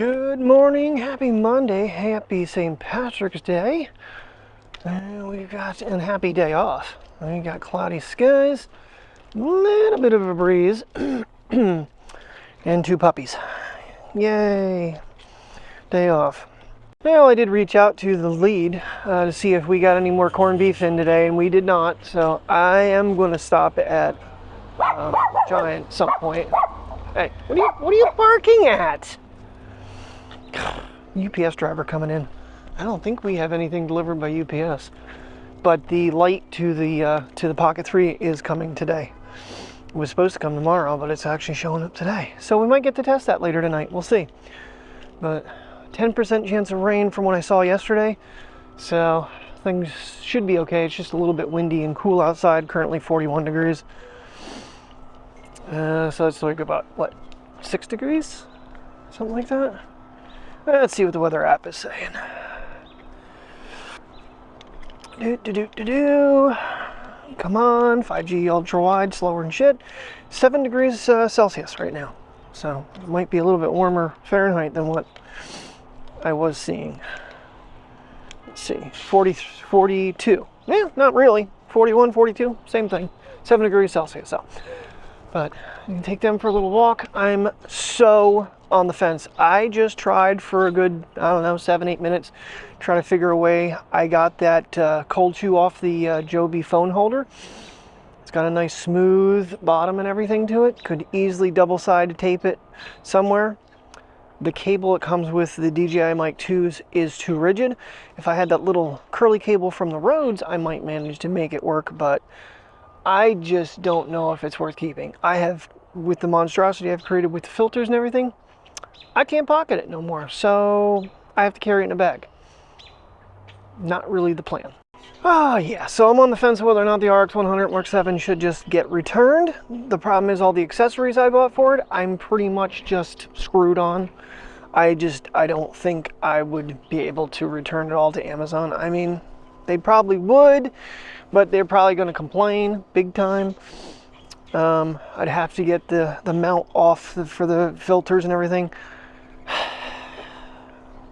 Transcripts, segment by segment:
Good morning, happy Monday, happy St. Patrick's Day, and we've got a happy day off. We got cloudy skies, a little bit of a breeze, and two puppies. Yay, day off. Well, I did reach out to the lead to see if we got any more corned beef in today, and we did not, so I am going to stop at Giant at some point. Hey, what are you barking at? UPS driver coming in. I don't think we have anything delivered by UPS, but the light to the Pocket 3 is coming today. It was supposed to come tomorrow, but it's actually showing up today. So we might get to test that later tonight. We'll see. But 10% chance of rain from what I saw yesterday, so things should be okay. It's just a little bit windy and cool outside. Currently 41 degrees. So it's like about what, 6 degrees, something like that. Let's see what the weather app is saying. Come on, 5G ultra wide, slower and shit. 7 degrees Celsius right now. So it might be a little bit warmer Fahrenheit than what I was seeing. Let's see, 42. Yeah, not really. 41, 42, same thing. 7 degrees Celsius. So, but you can take them for a little walk. I'm so on the fence. I just tried for a good, I don't know, 7-8 minutes, try to figure a way. I got that cold chew off the Joby phone holder. It's got a nice smooth bottom and everything to it. Could easily double-sided tape it somewhere. The cable it comes with, the DJI Mic 2s, is too rigid. If I had that little curly cable from the Rhodes, I might manage to make it work, but I just don't know if it's worth keeping. I have, with the monstrosity I've created with the filters and everything, I can't pocket it no more, so I have to carry it in a bag. Not really the plan. Yeah, so I'm on the fence whether or not the RX 100 Mark 7 should just get returned. The problem is all the accessories I bought for it, I'm pretty much just screwed on. I don't think I would be able to return it all to Amazon. I mean, they probably would, but they're probably going to complain big time. I'd have to get the mount off for the filters and everything.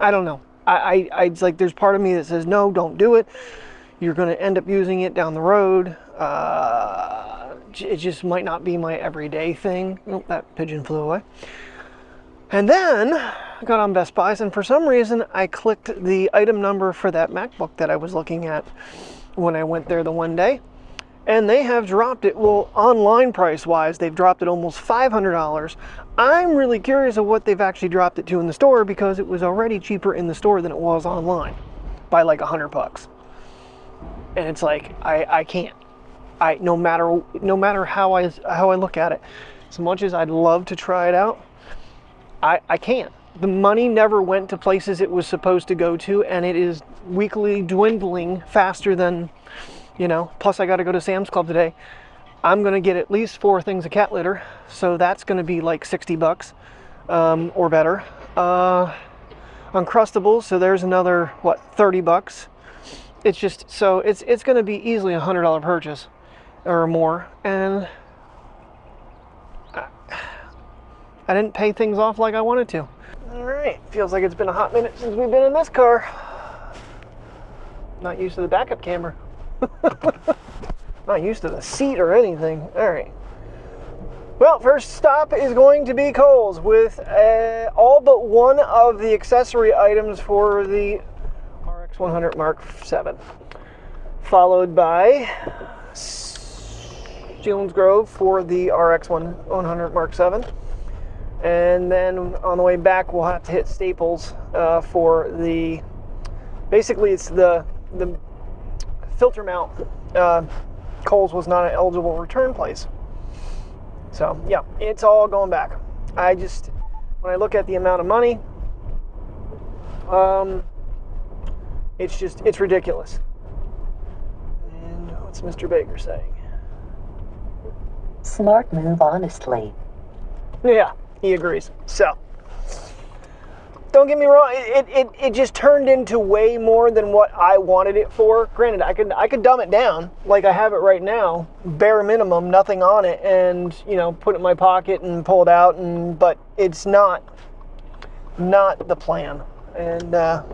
I don't know. It's like there's part of me that says, no, don't do it. You're going to end up using it down the road. It just might not be my everyday thing. Oh, that pigeon flew away. And then I got on Best Buy, and for some reason I clicked the item number for that MacBook that I was looking at when I went there the one day. And they have dropped it, well, online price-wise, they've dropped it almost $500. I'm really curious of what they've actually dropped it to in the store, because it was already cheaper in the store than it was online by like $100. And it's like, I can't. No matter how I look at it, as much as I'd love to try it out, I can't. The money never went to places it was supposed to go to, and it is weekly dwindling faster than, you know, plus I got to go to Sam's Club today. I'm going to get at least 4 things of cat litter, so that's going to be like $60 or better. Uncrustables, so there's another, what, $30. It's just, so it's going to be easily a $100 purchase or more, and I didn't pay things off like I wanted to. All right, feels like it's been a hot minute since we've been in this car. Not used to the backup camera. Not used to the seat or anything. All right. Well, first stop is going to be Kohl's with all but one of the accessory items for the RX 100 Mark 7, followed by Selinsgrove Grove for the RX 100 Mark 7, and then on the way back we'll have to hit Staples for the, basically it's the filter mount. Kohl's was not an eligible return place. So yeah, it's all going back. When I look at the amount of money, it's ridiculous. And what's Mr. Baker saying? Smart move, honestly. Yeah, he agrees. So don't get me wrong, it just turned into way more than what I wanted it for. Granted, I could dumb it down like I have it right now, bare minimum, nothing on it, and, you know, put it in my pocket and pull it out, but it's not not the plan. And I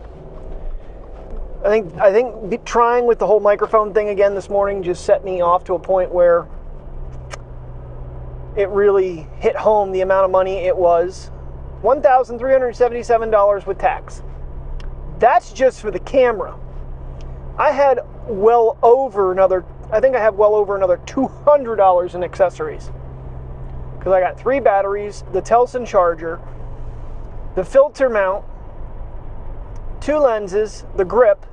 think trying with the whole microphone thing again this morning just set me off to a point where it really hit home the amount of money it was. $1,377 with tax. That's just for the camera. I had well over another $200 in accessories. Because I got 3 batteries, the Telson charger, the filter mount, 2 lenses, the grip,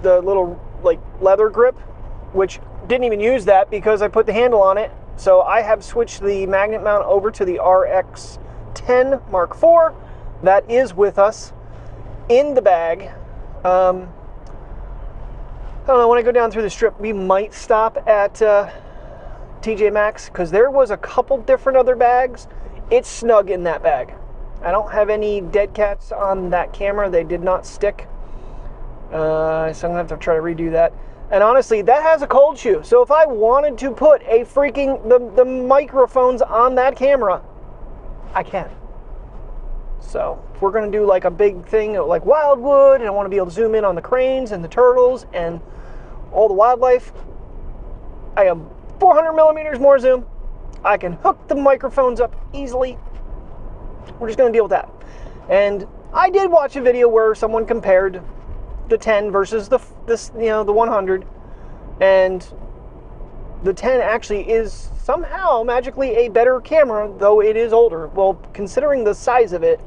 the little like leather grip, which didn't even use that because I put the handle on it. So I have switched the magnet mount over to the RX 10 Mark IV. That is with us in the bag. I don't know, when I go down through the strip, we might stop at TJ Maxx because there was a couple different other bags. It's snug in that bag. I don't have any dead cats on that camera. They did not stick. So I'm going to have to try to redo that. And honestly, that has a cold shoe. So if I wanted to put a freaking, the microphones on that camera, I can. So if we're going to do like a big thing like Wildwood, and I want to be able to zoom in on the cranes and the turtles and all the wildlife, I have 400 millimeters more zoom. I can hook the microphones up easily. We're just going to deal with that. And I did watch a video where someone compared the 10 versus the 100, and the 10 actually is somehow magically a better camera, though it is older. Well, considering the size of it,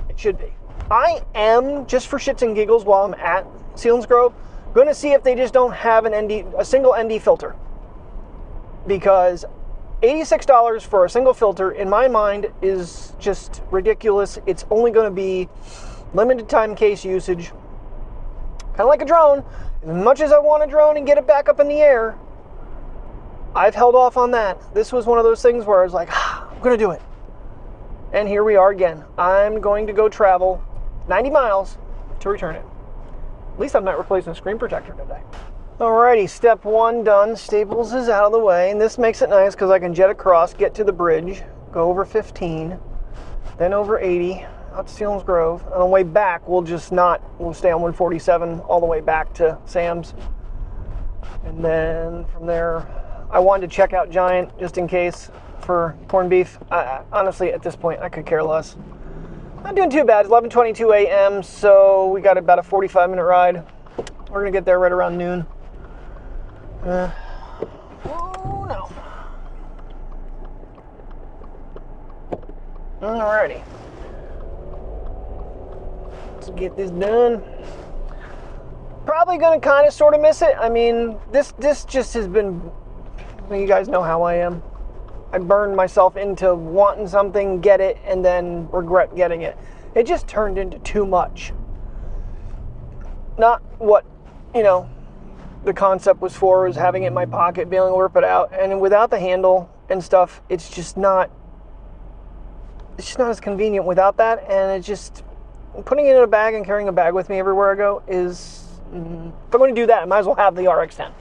it should be. I am, just for shits and giggles while I'm at Selinsgrove, going to see if they just don't have a single ND filter, because $86 for a single filter in my mind is just ridiculous. It's only going to be limited time case usage. Kind of like a drone. As much as I want a drone and get it back up in the air, I've held off on that. This was one of those things where I was like, I'm going to do it. And here we are again. I'm going to go travel 90 miles to return it. At least I'm not replacing the screen protector today. Alrighty, step 1 done. Staples is out of the way. And this makes it nice because I can jet across, get to the bridge, go over 15, then over 80. Out to Selinsgrove. On the way back, we'll stay on 147 all the way back to Sam's. And then from there, I wanted to check out Giant just in case for corned beef. Honestly, at this point, I could care less. Not doing too bad. It's 11:22 a.m., so we got about a 45-minute ride. We're going to get there right around noon. Oh, no. Alrighty. Let's get this done. Probably gonna kind of sort of miss it. I mean, this just has been, you guys know how I am. I burned myself into wanting something, get it, and then regret getting it. It just turned into too much. Not what, the concept was for, was having it in my pocket, being able to whip it out. And without the handle and stuff, it's just not as convenient without that. And it just, putting it in a bag and carrying a bag with me everywhere I go is, if I'm going to do that, I might as well have the RX 10.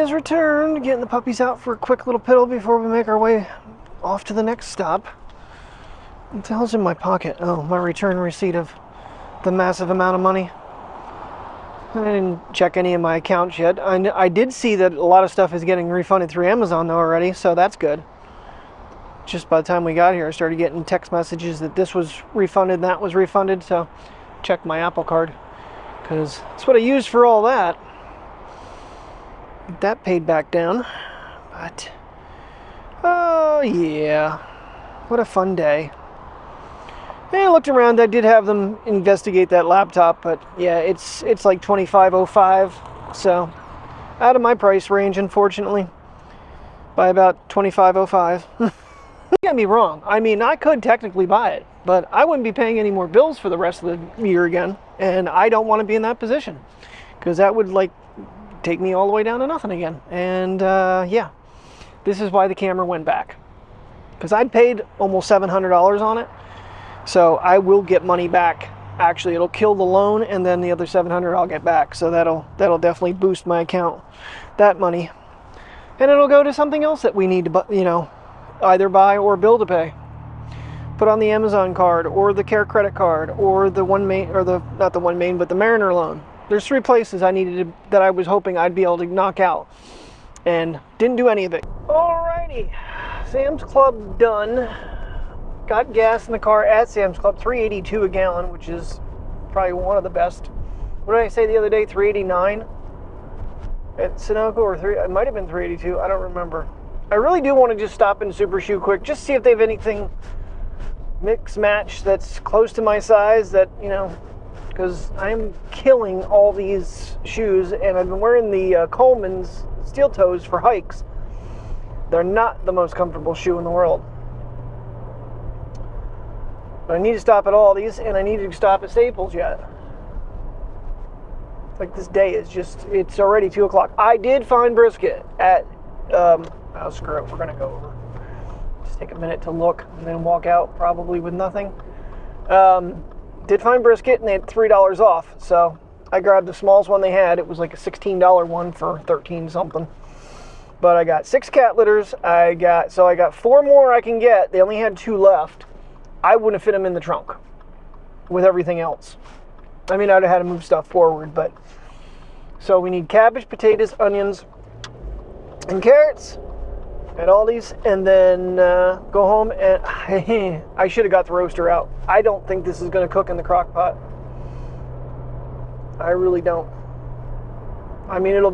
has returned, getting the puppies out for a quick little piddle before we make our way off to the next stop. What the hell's in my pocket? Oh, my return receipt of the massive amount of money. I didn't check any of my accounts yet. I did see that a lot of stuff is getting refunded through Amazon though already, so that's good. Just by the time we got here, I started getting text messages that this was refunded and that was refunded, so check my Apple Card, because that's what I used for all that. That paid back down, but oh yeah, what a fun day. And I looked around. I did have them investigate that laptop, but yeah, it's like $25.05, so out of my price range, unfortunately, by about $25.05. Don't get me wrong. I mean, I could technically buy it, but I wouldn't be paying any more bills for the rest of the year again, and I don't want to be in that position, because that would like take me all the way down to nothing again. And yeah, this is why the camera went back, because I'd paid almost $700 on it. So I will get money back. Actually, it'll kill the loan, and then the other $700 I'll get back. So that'll definitely boost my account, that money, and it'll go to something else that we need to, you know, either buy or bill to pay. Put on the Amazon card, or the Care credit card, or the One Main, or the not the One Main, but the Mariner loan. There's 3 places I needed to, that I was hoping I'd be able to knock out, and didn't do any of it. Alrighty, Sam's Club done. Got gas in the car at Sam's Club, $3.82 a gallon, which is probably one of the best. What did I say the other day? $3.89 at Sunoco, or it might have been $3.82. I don't remember. I really do want to just stop in Super Shoe quick, just see if they have anything mix match that's close to my size. That, you know, because I'm killing all these shoes, and I've been wearing the Coleman's steel toes for hikes. They're not the most comfortable shoe in the world. But I need to stop at Aldi's, and I need to stop at Staples yet. It's like this day is just, it's already 2 o'clock. I did find brisket at, oh screw it, we're going to go over. Just take a minute to look and then walk out probably with nothing. Did find brisket, and they had $3 off. So I grabbed the smallest one they had. It was like a $16 one for $13 something. But I got 6 cat litters. I got 4 more I can get. They only had 2 left. I wouldn't have fit them in the trunk with everything else. I mean, I'd have had to move stuff forward, but so we need cabbage, potatoes, onions, and carrots at Aldi's, and then go home, and I should have got the roaster out. I don't think this is going to cook in the crock pot. I really don't. I mean, I'll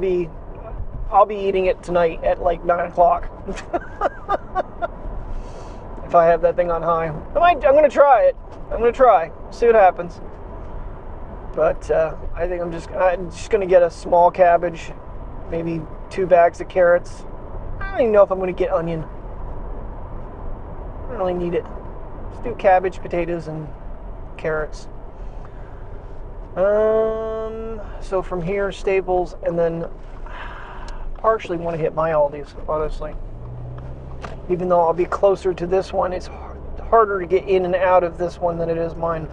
be eating it tonight at like 9 o'clock. If I have that thing on high. I'm going to try it. I'm going to try. See what happens. But I think I'm just going to get a small cabbage, maybe 2 bags of carrots. I don't even know if I'm going to get onion. I don't really need it. Just do cabbage, potatoes, and carrots. So from here, Staples, and then partially want to hit my Aldi's, honestly. Even though I'll be closer to this one, it's harder to get in and out of this one than it is mine.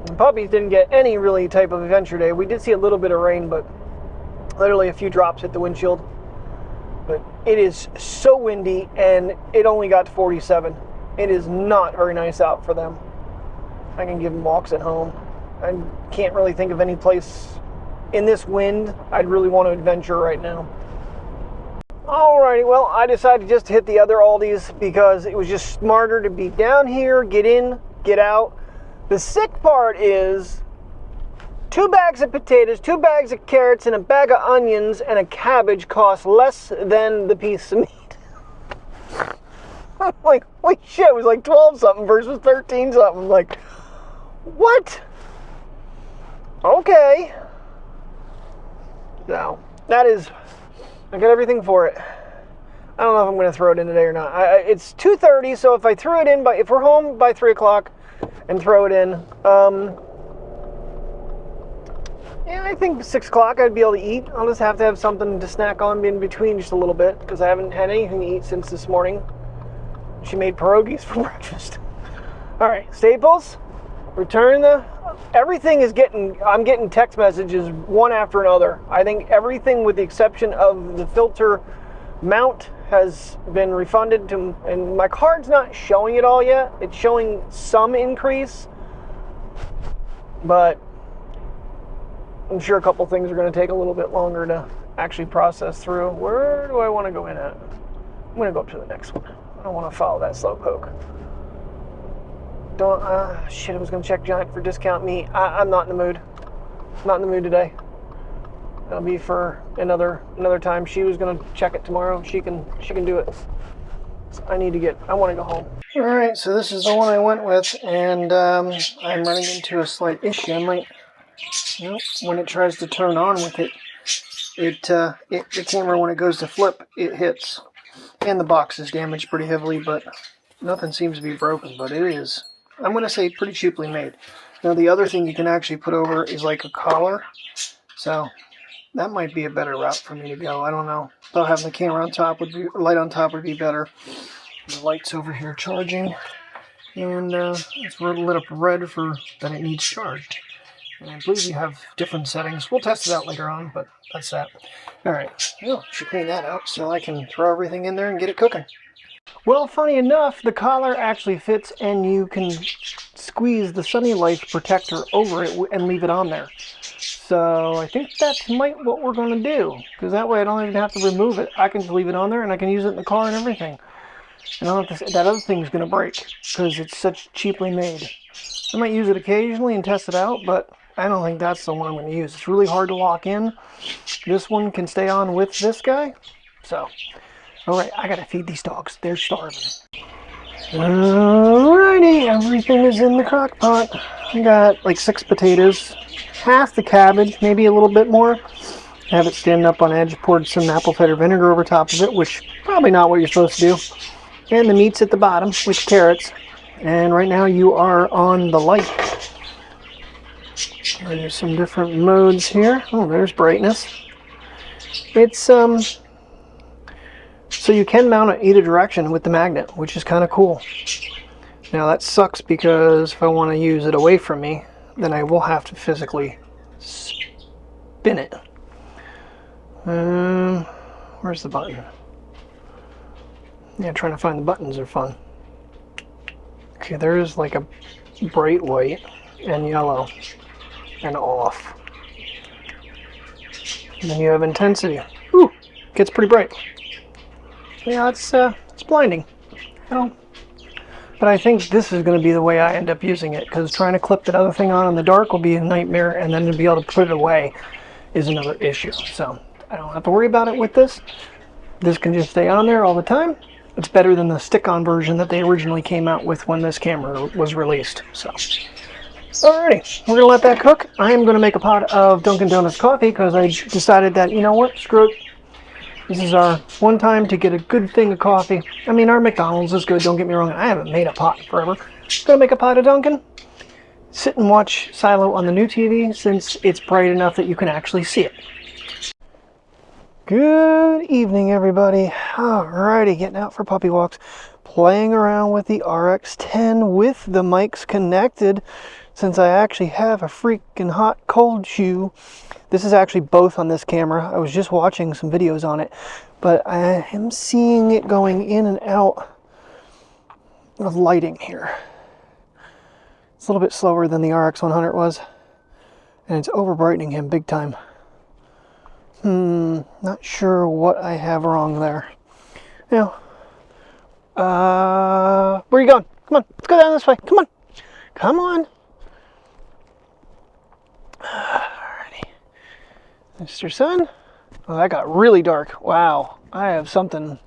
The puppies didn't get any really type of adventure day. We did see a little bit of rain, but literally a few drops hit the windshield. But it is so windy, and it only got to 47. It is not very nice out for them. I can give them walks at home. I can't really think of any place in this wind I'd really want to adventure right now. Alrighty, well, I decided just to hit the other Aldi's because it was just smarter to be down here, get in, get out. The sick part is 2 bags of potatoes, 2 bags of carrots, and a bag of onions and a cabbage cost less than the piece of meat. I'm like, holy shit, it was like 12 something versus 13 something. I'm like, what? Okay. So, that is, I got everything for it. I don't know if I'm going to throw it in today or not. It's 2:30, so if I threw it in, if we're home by 3 o'clock and throw it in, yeah, I think 6 o'clock I'd be able to eat. I'll just have to have something to snack on in between just a little bit, because I haven't had anything to eat since this morning. She made pierogies for breakfast. All right, Staples, Return the... Everything is getting... I'm getting text messages one after another. I think everything with the exception of the filter mount has been refunded to... And my card's not showing it all yet. It's showing some increase. But I'm sure a couple things are going to take a little bit longer to actually process through. Where do I want to go in at? I'm going to go up to the next one. I don't want to follow that slow poke. Don't, shit, I was going to check Giant for discount me. I'm not in the mood. Not in the mood today. That'll be for another time. She was going to check it tomorrow. She can do it. So I want to go home. All right, so this is the one I went with, and I'm running into a slight issue. When it tries to turn on with it, the camera, when it goes to flip, it hits. And the box is damaged pretty heavily, but nothing seems to be broken, but it is, I'm going to say, pretty cheaply made. Now, the other thing you can actually put over is like a collar, so that might be a better route for me to go. I don't know. Though having the camera on top light on top would be better. The light's over here charging, and it's lit up red for that it needs charged. And I believe you have different settings. We'll test it out later on, but that's that. All right, well, should clean that out so I can throw everything in there and get it cooking. Well, funny enough, the collar actually fits, and you can squeeze the Sunny Life protector over it and leave it on there. So I think that's what we're going to do, because that way I don't even have to remove it. I can just leave it on there, and I can use it in the car and everything. And I don't have to, that other thing's going to break, because it's such cheaply made. I might use it occasionally and test it out, but I don't think that's the one I'm going to use. It's really hard to lock in. This one can stay on with this guy. So, alright, I got to feed these dogs. They're starving. Alrighty, everything is in the crock pot. I got like 6 potatoes, half the cabbage, maybe a little bit more. Have it stand up on edge, poured some apple cider vinegar over top of it, which probably not what you're supposed to do. And the meat's at the bottom with carrots. And right now you are on the light. There's some different modes here. Oh, there's brightness. It's so you can mount it either direction with the magnet, which is kind of cool. Now that sucks, because if I want to use it away from me, then I will have to physically spin it. Where's the button? Yeah, trying to find the buttons are fun. Okay, there's like a bright white and yellow and off. And then you have intensity. Ooh, gets pretty bright. Yeah, it's blinding. But I think this is going to be the way I end up using it, because trying to clip that other thing on in the dark will be a nightmare, and then to be able to put it away is another issue. So I don't have to worry about it with this. This can just stay on there all the time. It's better than the stick-on version that they originally came out with when this camera was released. So, alrighty, we're going to let that cook. I am going to make a pot of Dunkin' Donuts coffee, because I decided that, you know what, screw it. This is our one time to get a good thing of coffee. I mean, our McDonald's is good, don't get me wrong. I haven't made a pot in forever. Gonna make a pot of Dunkin'. Sit and watch Silo on the new TV, since it's bright enough that you can actually see it. Good evening, everybody. Alrighty, getting out for puppy walks. Playing around with the RX-10 with the mics connected, since I actually have a freaking hot cold shoe. This is actually both on this camera. I was just watching some videos on it, but I am seeing it going in and out of lighting here. It's a little bit slower than the RX-100 was, and it's over brightening him big time. Not sure what I have wrong there. Now, where are you going? Come on, let's go down this way. Come on. Come on. Alrighty. Mr. Sun. Oh, that got really dark. Wow. I have something,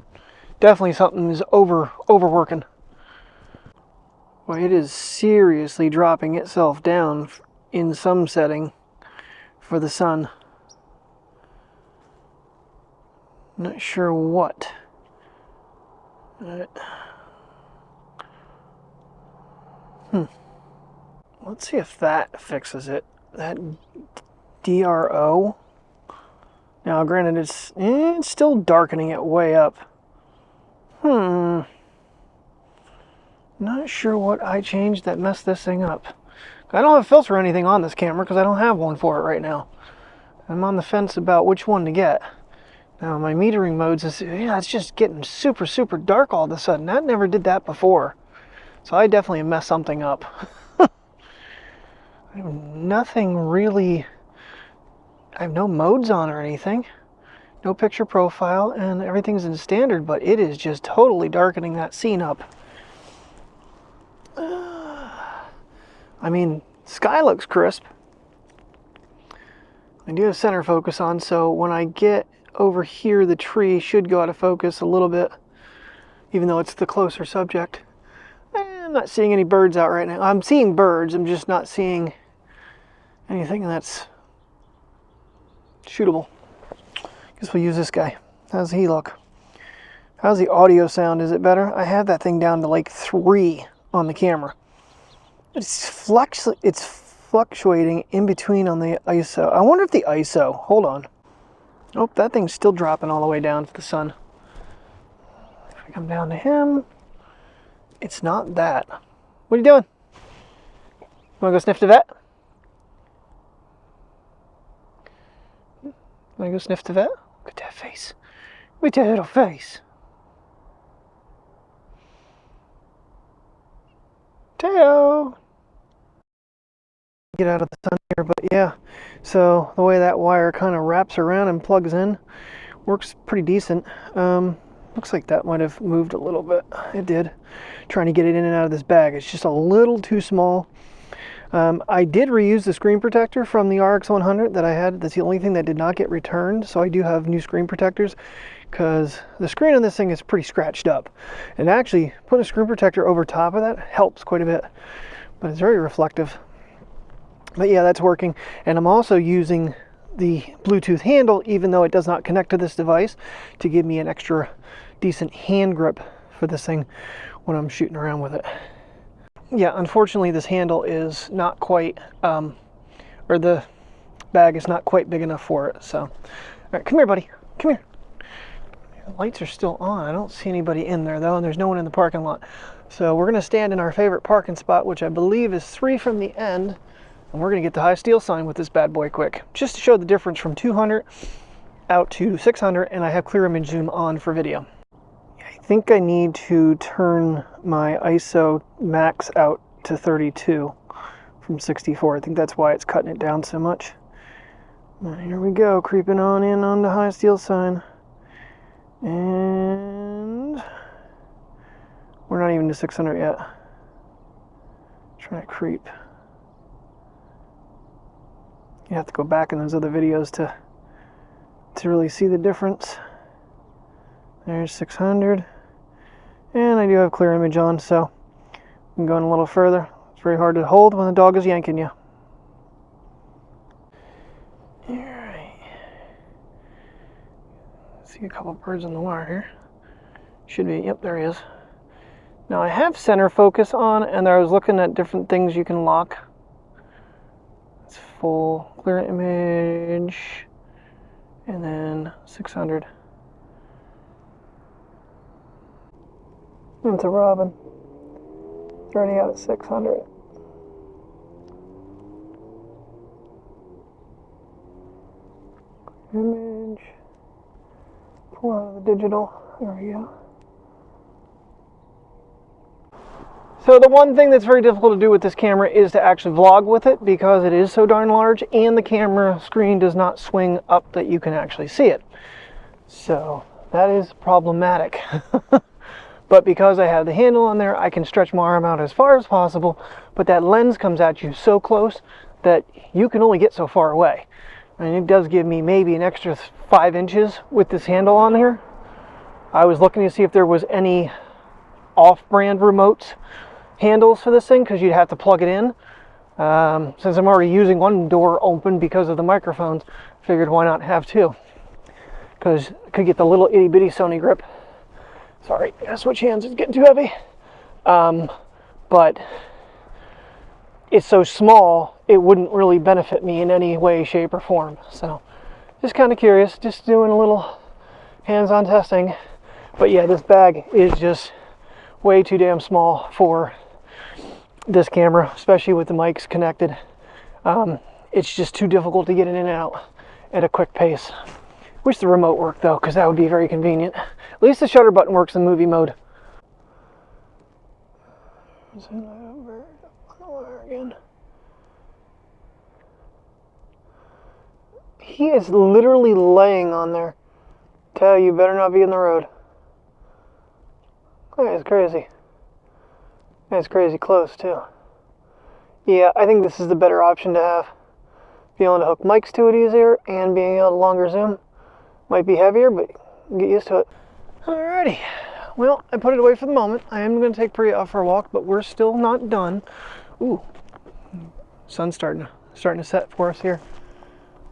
definitely something is overworking. Well, it is seriously dropping itself down in some setting for the sun. Not sure what. Let's see if that fixes it. That DRO. Now, granted, it's still darkening it way up. Not sure what I changed that messed this thing up. I don't have a filter or anything on this camera because I don't have one for it right now. I'm on the fence about which one to get. Now my metering modes is, yeah, it's just getting super, super dark all of a sudden. That never did that before. So I definitely messed something up. I have nothing really, I have no modes on or anything. No picture profile, and everything's in standard, but it is just totally darkening that scene up. I mean, sky looks crisp. I do have center focus on, so when I get over here, the tree should go out of focus a little bit, even though it's the closer subject. I'm not seeing any birds out right now. I'm seeing birds, I'm just not seeing anything that's shootable. Guess we'll use this guy. How's he look? How's the audio sound? Is it better? I have that thing down to like 3 on the camera. It's fluctuating in between on the ISO. I wonder if the ISO, hold on. Oh, that thing's still dropping all the way down to the sun. If I come down to him, it's not that. What are you doing? Wanna go sniff the vet? Wanna go sniff the vet? Look at that face. Look at that little face. Teo! Get out of the sun here, but yeah, so the way that wire kind of wraps around and plugs in works pretty decent. Looks like that might have moved a little bit. It did. Trying to get it in and out of this bag. It's just a little too small. I did reuse the screen protector from the RX 100 that I had. That's the only thing that did not get returned, so I do have new screen protectors because the screen on this thing is pretty scratched up. And actually, putting a screen protector over top of that helps quite a bit, but it's very reflective. But yeah, that's working. And I'm also using the Bluetooth handle, even though it does not connect to this device, to give me an extra decent hand grip for this thing when I'm shooting around with it. Yeah, unfortunately this handle is not quite, or the bag is not quite big enough for it. So, all right, come here, buddy. Come here. The lights are still on. I don't see anybody in there though, and there's no one in the parking lot. So we're gonna stand in our favorite parking spot, which I believe is 3 from the end. And we're going to get the high steel sign with this bad boy quick, just to show the difference from 200 out to 600, and I have clear image zoom on for video. I think I need to turn my ISO max out to 32 from 64. I think that's why it's cutting it down so much. Here we go, creeping on in on the high steel sign. And we're not even to 600 yet. Trying to creep. You have to go back in those other videos to really see the difference. There's 600. And I do have clear image on, so I'm going a little further. It's very hard to hold when the dog is yanking you. Alright. See a couple birds on the wire here. Should be, yep, there he is. Now I have center focus on, and I was looking at different things you can lock. Full clear image, and then 600. It's a robin. It's already out at 600. Image. Pull out of the digital. There we go. So the one thing that's very difficult to do with this camera is to actually vlog with it because it is so darn large and the camera screen does not swing up that you can actually see it. So that is problematic. But because I have the handle on there, I can stretch my arm out as far as possible, but that lens comes at you so close that you can only get so far away. And it does give me maybe an extra 5 inches with this handle on here. I was looking to see if there was any off-brand remotes handles for this thing, because you'd have to plug it in. Since I'm already using one door open because of the microphones, figured why not have 2, because I could get the little itty-bitty Sony grip. Sorry, I gotta switch hands, it's getting too heavy. But it's so small, it wouldn't really benefit me in any way, shape, or form. So just kind of curious, just doing a little hands-on testing. But yeah, this bag is just way too damn small for this camera, especially with the mics connected. It's just too difficult to get in and out at a quick pace. Wish the remote worked though, because that would be very convenient. At least the shutter button works in movie mode. Again. He is literally laying on there. Tell you better not be in the road. Oh, it's crazy. It's crazy close too. Yeah, I think this is the better option to have. Being able to hook mics to it easier and being able to longer zoom. Might be heavier, but get used to it. Alrighty. Well, I put it away for the moment. I am going to take Priya out for a walk, but we're still not done. Ooh, sun's starting to set for us here.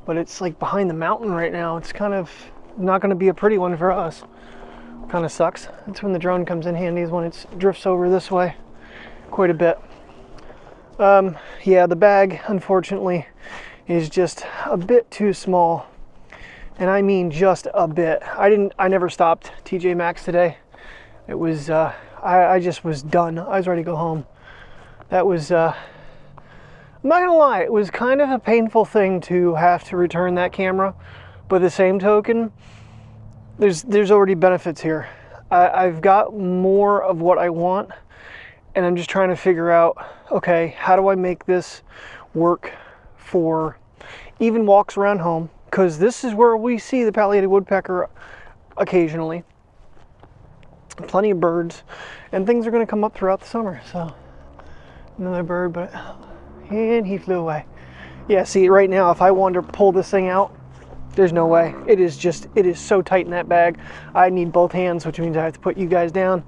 But it's like behind the mountain right now. It's kind of not going to be a pretty one for us. Kind of sucks. That's when the drone comes in handy, is when it drifts over this way quite a bit. Yeah, the bag, unfortunately, is just a bit too small. And I mean just a bit. I never stopped TJ Maxx today. It was, I just was done. I was ready to go home. That was, I'm not gonna lie, it was kind of a painful thing to have to return that camera. But the same token, there's already benefits here. I've got more of what I want, and I'm just trying to figure out, okay, how do I make this work for even walks around home? Because this is where we see the pileated woodpecker occasionally. Plenty of birds, and things are going to come up throughout the summer. So another bird, and he flew away. Yeah, see, right now, if I wanted to pull this thing out, there's no way. It is so tight in that bag. I need both hands, which means I have to put you guys down.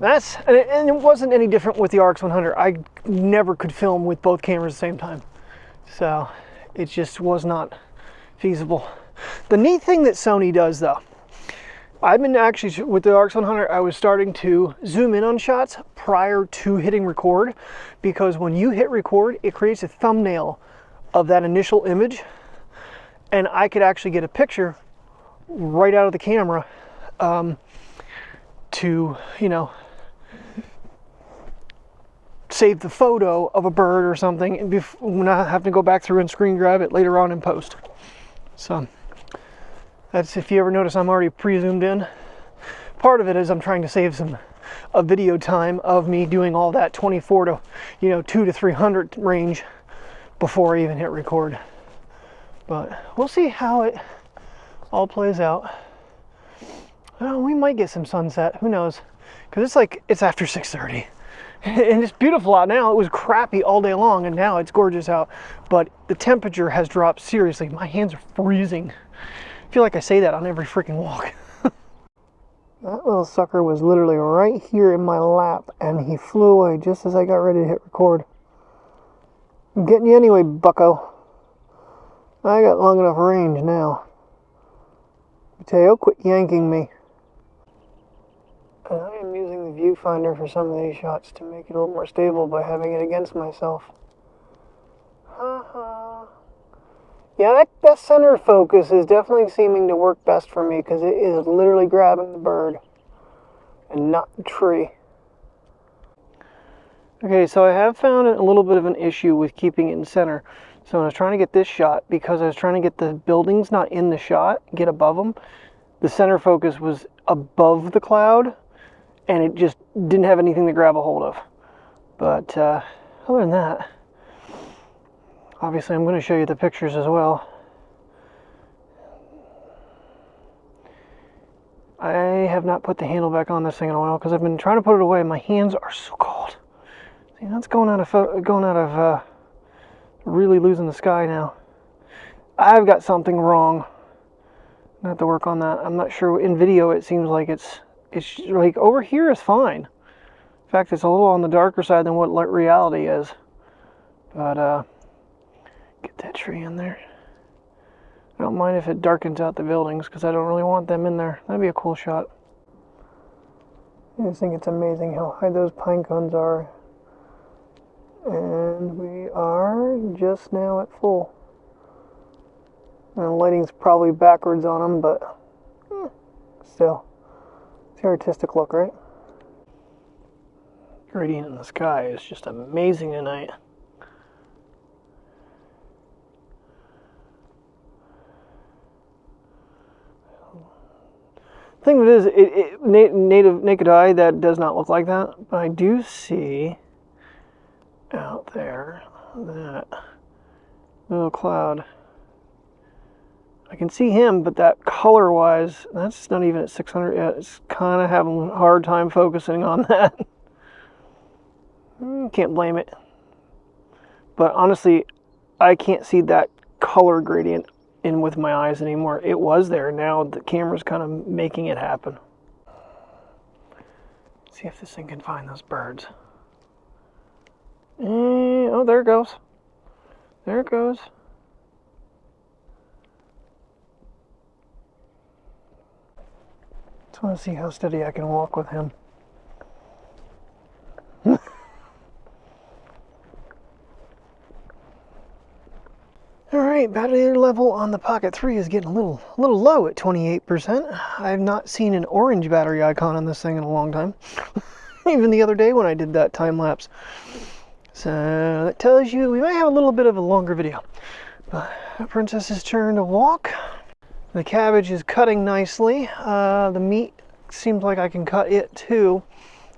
And it wasn't any different with the RX 100. I never could film with both cameras at the same time. So it just was not feasible. The neat thing that Sony does though, I've been actually, with the RX 100, I was starting to zoom in on shots prior to hitting record, because when you hit record, it creates a thumbnail of that initial image, and I could actually get a picture right out of the camera to, you know, save the photo of a bird or something, and not have to go back through and screen grab it later on in post. So that's, if you ever notice, I'm already pre-zoomed in. Part of it is I'm trying to save a video time of me doing all that 24 to, you know, 2 to 300 range before I even hit record. But we'll see how it all plays out. We might get some sunset, who knows? Because it's after 6:30. And it's beautiful out now. It was crappy all day long, and now it's gorgeous out. But the temperature has dropped seriously. My hands are freezing. I feel like I say that on every freaking walk. That little sucker was literally right here in my lap, and he flew away just as I got ready to hit record. I'm getting you anyway, bucko. I got long enough range now. Mateo, quit yanking me. And I am using the viewfinder for some of these shots to make it a little more stable by having it against myself. Yeah, that center focus is definitely seeming to work best for me, because it is literally grabbing the bird and not the tree. Okay, so I have found a little bit of an issue with keeping it in center. So when I was trying to get this shot, because I was trying to get the buildings not in the shot, get above them, the center focus was above the cloud, and it just didn't have anything to grab a hold of. But other than that, obviously I'm going to show you the pictures as well. I have not put the handle back on this thing in a while because I've been trying to put it away. My hands are so cold. See, that's going out of really losing the sky now. I've got something wrong. I have to work on that. I'm not sure. In video it seems like it's like over here is fine. In fact, it's a little on the darker side than what reality is. But get that tree in there. I don't mind if it darkens out the buildings, because I don't really want them in there. That'd be a cool shot. I just think it's amazing how high those pine cones are. And we are just now at full. And the lighting's probably backwards on them, but still. It's the artistic look, right? gradient in the sky is just amazing tonight. The thing is, naked eye, that does not look like that, but I do see out there that little cloud. I can see him, but that color-wise, that's not even at 600 yet. It's kind of having a hard time focusing on that. Can't blame it. But honestly, I can't see that color gradient in with my eyes anymore. It was there. Now the camera's kind of making it happen. Let's see if this thing can find those birds. Oh, there it goes. There it goes. Just want to see how steady I can walk with him. Alright, battery level on the Pocket 3 is getting a little low at 28%. I've not seen an orange battery icon on this thing in a long time. Even the other day when I did that time lapse. So that tells you we might have a little bit of a longer video. But Princess's turn to walk. The cabbage is cutting nicely. The meat seems like I can cut it too.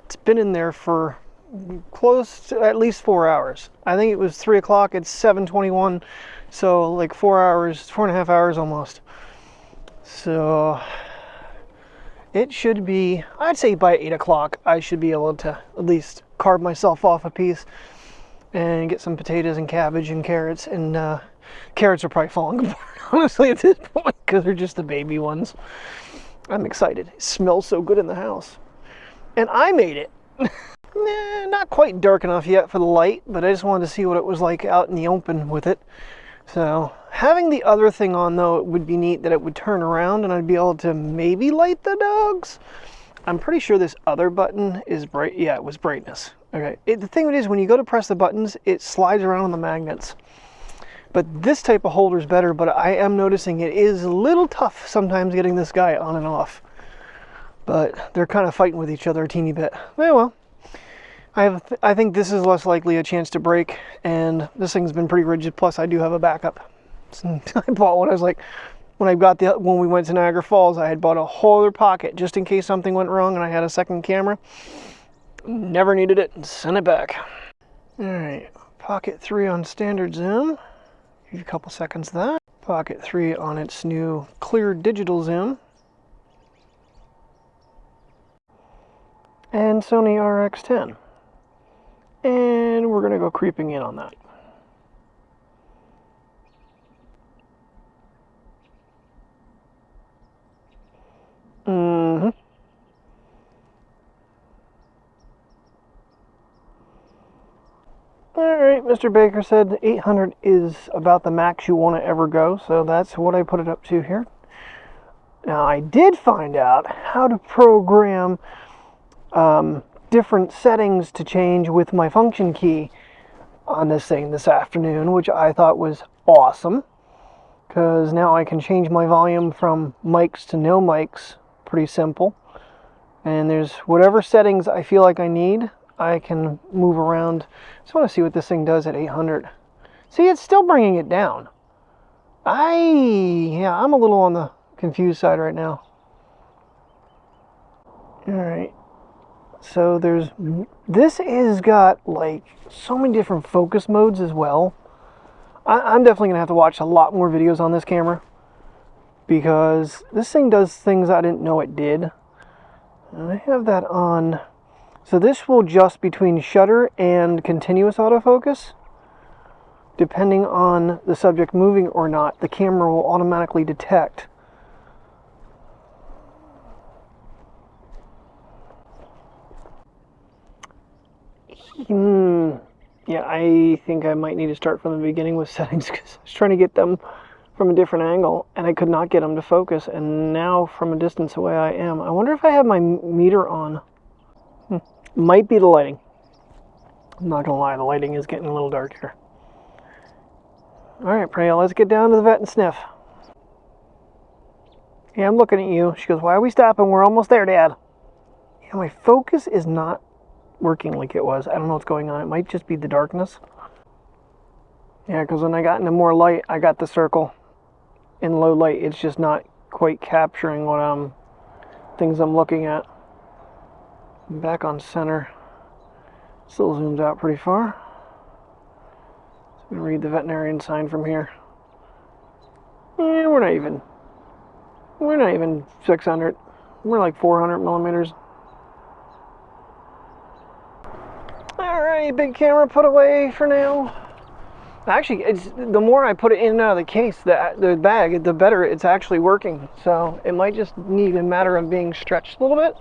It's been in there for close to at least 4 hours. I think it was 3 o'clock, it's 7:21. So like 4 hours, 4.5 hours almost. So it should be, I'd say by 8 o'clock, I should be able to at least carve myself off a piece and get some potatoes and cabbage and carrots. And carrots are probably falling apart, honestly, at this point, because they're just the baby ones. I'm excited. It smells so good in the house. And I made it. Not quite dark enough yet for the light, but I just wanted to see what it was like out in the open with it. So having the other thing on, though, it would be neat that it would turn around and I'd be able to maybe light the dogs. I'm pretty sure this other button is bright. Yeah, it was brightness. Okay. The thing is, when you go to press the buttons, it slides around on the magnets. But this type of holder is better, but I am noticing it is a little tough sometimes getting this guy on and off. But they're kind of fighting with each other a teeny bit. Very well. I think this is less likely a chance to break, and this thing's been pretty rigid. Plus, I do have a backup. So I bought one. I was like, when we went to Niagara Falls, I had bought a whole other Pocket just in case something went wrong, and I had a second camera. Never needed it, and sent it back. All right, Pocket 3 on standard zoom. Give you a couple seconds of that. Pocket 3 on its new clear digital zoom. And Sony RX 10. And we're going to go creeping in on that. Alright, Mr. Baker said 800 is about the max you want to ever go, so that's what I put it up to here. Now, I did find out how to program different settings to change with my function key on this thing this afternoon, which I thought was awesome, because now I can change my volume from mics to no mics. Pretty simple. And there's whatever settings I feel like I need, I can move around. Just want to see what this thing does at 800. See, it's still bringing it down. I'm a little on the confused side right now. All right. So this has got like so many different focus modes as well. I'm definitely gonna have to watch a lot more videos on this camera, because this thing does things I didn't know it did. And I have that on. So this will adjust between shutter and continuous autofocus. Depending on the subject moving or not, the camera will automatically detect. Yeah, I think I might need to start from the beginning with settings, because I was trying to get them from a different angle and I could not get them to focus, and now from a distance away I am. I wonder if I have my meter on. Might be the lighting. I'm not gonna lie, the lighting is getting a little dark here. Alright, Priya, let's get down to the vet and sniff. Yeah, I'm looking at you. She goes, why are we stopping? We're almost there, Dad. Yeah, my focus is not working like it was. I don't know what's going on. It might just be the darkness. Yeah, because when I got into more light, I got the circle. In low light, it's just not quite capturing what things I'm looking at. Back on center. Still zooms out pretty far. So we can read the veterinarian sign from here. Yeah, we're not even 600. We're like 400 millimeters. Alright, big camera put away for now. Actually, the more I put it in and out of the case, the bag, the better it's actually working. So it might just need a matter of being stretched a little bit.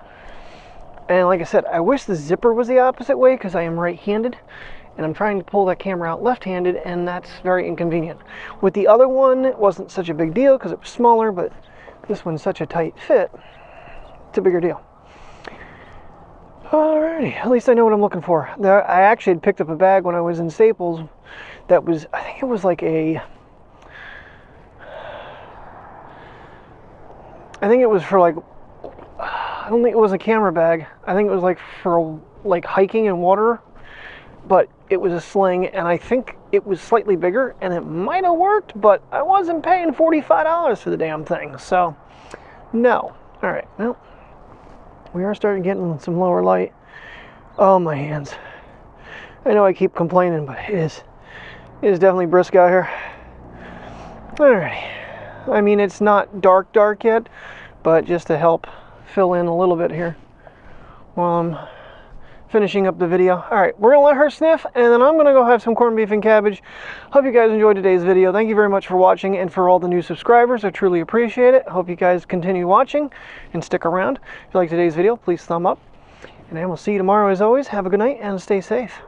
And like I said, I wish the zipper was the opposite way because I am right-handed. And I'm trying to pull that camera out left-handed, and that's very inconvenient. With the other one, it wasn't such a big deal because it was smaller, but this one's such a tight fit, it's a bigger deal. Alrighty, at least I know what I'm looking for. I actually had picked up a bag when I was in Staples that was, I think it was like I think it was for like, I don't think it was a camera bag. I think it was like for like hiking and water, but it was a sling, and I think it was slightly bigger, and it might have worked, but I wasn't paying $45 for the damn thing, so no. Alright, well, we are starting getting some lower light. Oh, my hands. I know I keep complaining, but it is definitely brisk out here. Alrighty. I mean, it's not dark yet, but just to help fill in a little bit here while I'm finishing up the video. Alright, we're gonna let her sniff, and then I'm gonna go have some corned beef and cabbage. Hope you guys enjoyed today's video. Thank you very much for watching, and for all the new subscribers, I truly appreciate it. Hope you guys continue watching and stick around. If you like today's video, please thumb up, and I will see you tomorrow. As always, have a good night and stay safe.